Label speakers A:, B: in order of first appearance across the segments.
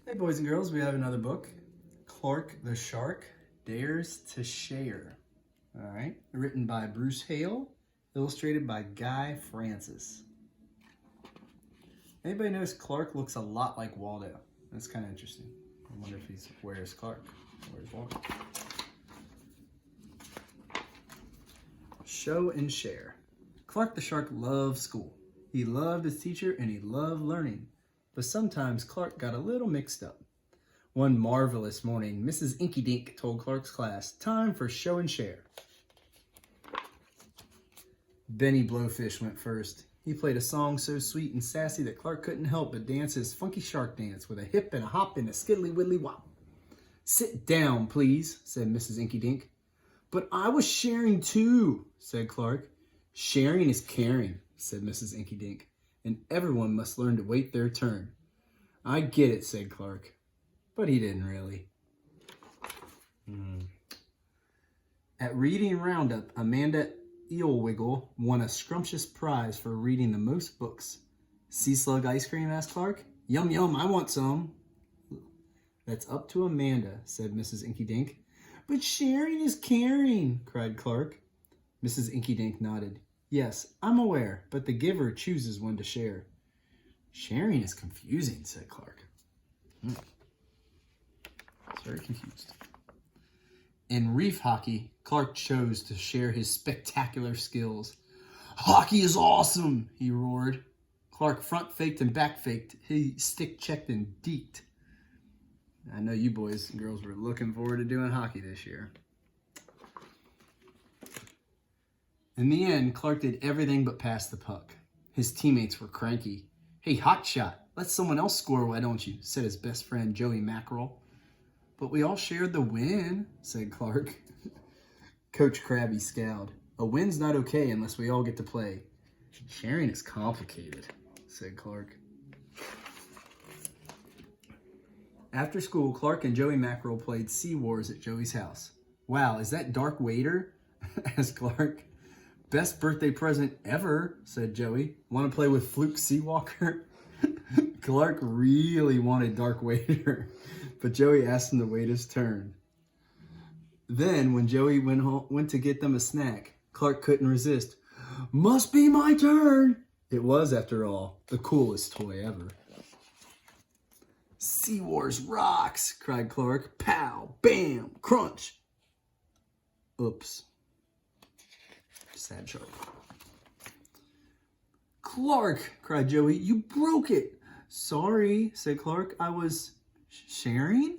A: Hey boys and girls, we have another book. Clark the Shark Dares to Share. All right, written by Bruce Hale, illustrated by Guy Francis. Anybody notice Clark looks a lot like Waldo? That's kind of interesting. I wonder if where's Clark? Where's Waldo? Show and share. Clark the Shark loved school. He loved his teacher and he loved learning. But sometimes Clark got a little mixed up. One marvelous morning, Mrs. Inky Dink told Clark's class, "Time for show and share." Benny Blowfish went first. He played a song so sweet and sassy that Clark couldn't help but dance his funky shark dance with a hip and a hop and a skiddly widdly wop. "Sit down, please," said Mrs. Inky Dink. "But I was sharing too," said Clark. "Sharing is caring," said Mrs. Inky Dink, "and everyone must learn to wait their turn." "I get it," said Clark, but he didn't really. At Reading Roundup, Amanda Eelwiggle won a scrumptious prize for reading the most books. "Sea slug ice cream?" asked Clark. "Yum yum, I want some." "That's up to Amanda," said Mrs. Inky Dink. "But sharing is caring," cried Clark. Mrs. Inky Dink nodded. "Yes, I'm aware, but the giver chooses when to share." "Sharing is confusing," said Clark. It's very confused. In reef hockey, Clark chose to share his spectacular skills. "Hockey is awesome," he roared. Clark front faked and back faked. He stick checked and deked. I know you boys and girls were looking forward to doing hockey this year. In the end, Clark did everything but pass the puck. His teammates were cranky. "Hey, hotshot, let someone else score, why don't you?" said his best friend, Joey Mackerel. "But we all shared the win," said Clark. Coach Krabby scowled. "A win's not okay unless we all get to play." "Sharing is complicated," said Clark. After school, Clark and Joey Mackerel played Sea Wars at Joey's house. "Wow, is that Dark Wader?" asked Clark. "Best birthday present ever," said Joey. "Want to play with Fluke Seawalker?" Clark really wanted Dark Wader, but Joey asked him to wait his turn. Then, when Joey went to get them a snack, Clark couldn't resist. "Must be my turn!" It was, after all, the coolest toy ever. "Sea Wars rocks!" cried Clark. "Pow! Bam! Crunch!" Oops. Sad shark. "Clark!" cried Joey. "You broke it!" "Sorry," said Clark. "I was sharing?"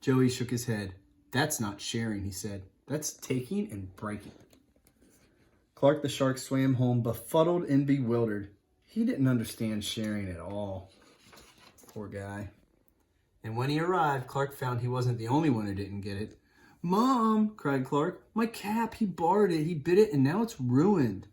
A: Joey shook his head. "That's not sharing," he said. "That's taking and breaking." Clark the Shark swam home befuddled and bewildered. He didn't understand sharing at all. Poor guy. And when he arrived, Clark found he wasn't the only one who didn't get it. "Mom," cried Clark, "my cap, he borrowed it, he bit it, and now it's ruined."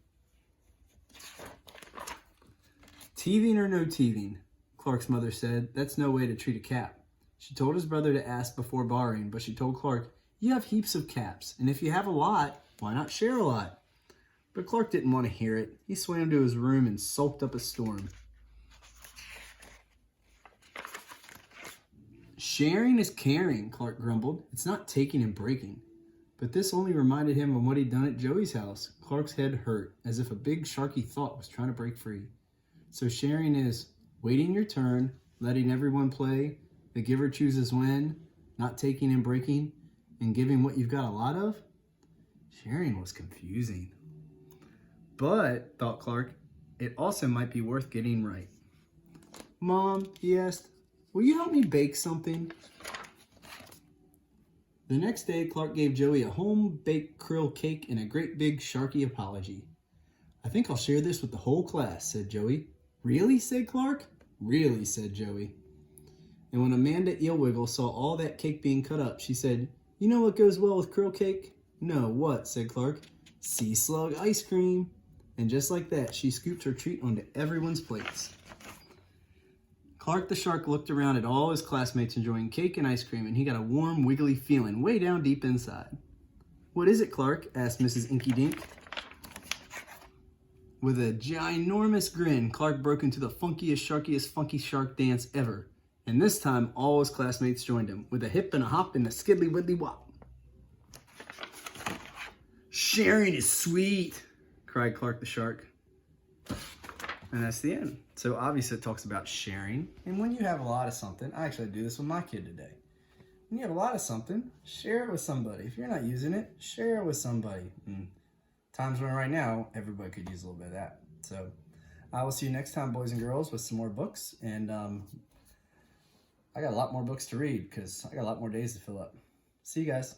A: "Teething or no teething," Clark's mother said, "that's no way to treat a cap." She told his brother to ask before borrowing, but she told Clark, "You have heaps of caps, and if you have a lot, why not share a lot?" But Clark didn't want to hear it. He swam to his room and sulked up a storm. "Sharing is caring," Clark grumbled. "It's not taking and breaking." But this only reminded him of what he'd done at Joey's house. Clark's head hurt, as if a big sharky thought was trying to break free. So sharing is waiting your turn, letting everyone play, the giver chooses when, not taking and breaking, and giving what you've got a lot of? Sharing was confusing. But, thought Clark, it also might be worth getting right. "Mom," he asked, "will you help me bake something?" The next day, Clark gave Joey a home-baked krill cake and a great big sharky apology. "I think I'll share this with the whole class," said Joey. "Really?" said Clark. "Really," said Joey. And when Amanda Eelwiggle saw all that cake being cut up, she said, "You know what goes well with krill cake?" "No, what?" said Clark. "Sea slug ice cream." And just like that, she scooped her treat onto everyone's plates. Clark the Shark looked around at all his classmates enjoying cake and ice cream, and he got a warm, wiggly feeling way down deep inside. "What is it, Clark?" asked Mrs. Inky Dink. With a ginormous grin, Clark broke into the funkiest, sharkiest, funky shark dance ever. And this time, all his classmates joined him with a hip and a hop and a skiddly widdly wop. Sharing is sweet, cried Clark the shark. And that's the end. So obviously it talks about sharing. And when you have a lot of something, I actually do this with my kid today. When you have a lot of something, share it with somebody. If you're not using it, share it with somebody. And times when right now, everybody could use a little bit of that. So I will see you next time, boys and girls, with some more books. And I got a lot more books to read because I got a lot more days to fill up. See you guys.